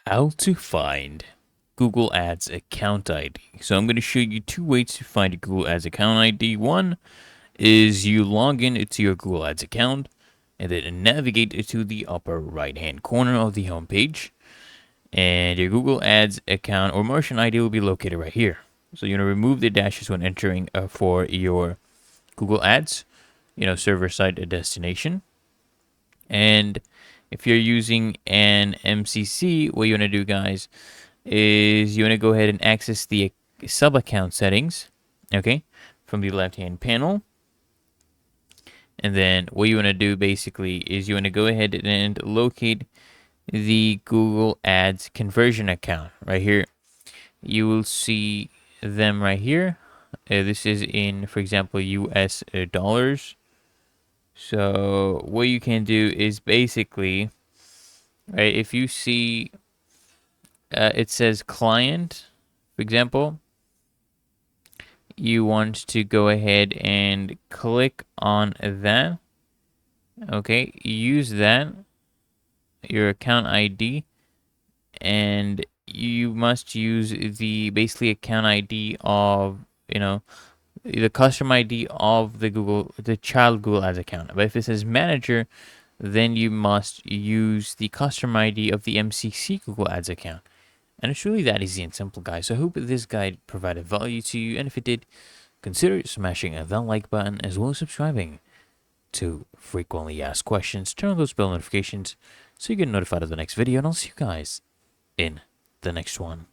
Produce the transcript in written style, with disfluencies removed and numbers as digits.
How to find Google Ads account ID. So I'm going to show you two ways to find a Google Ads account ID. One is you log in to your Google Ads account and then navigate to the upper right hand corner of the home page. And your Google Ads account or merchant ID will be located right here. So you're going to remove the dashes when entering for your Google Ads, server side destination. And if you're using an MCC, what you want to do, guys, is you want to go ahead and access the sub account settings, okay, from the left hand panel. And then what you want to do basically is you want to go ahead and locate the Google Ads conversion account right here. You will see them right here. This is in, for example, US dollars. So what you can do is basically, right, if you see it says client, for example, you want to go ahead and click on that. Okay, use that, your account ID, and you must use the basically account ID of, the customer ID of the child Google Ads account. But if it says manager, then you must use the customer ID of the MCC Google Ads account. And it's really that easy and simple, guys. So I hope this guide provided value to you. And if it did, consider smashing that like button as well as subscribing to frequently asked questions. Turn on those bell notifications so you get notified of the next video. And I'll see you guys in the next one.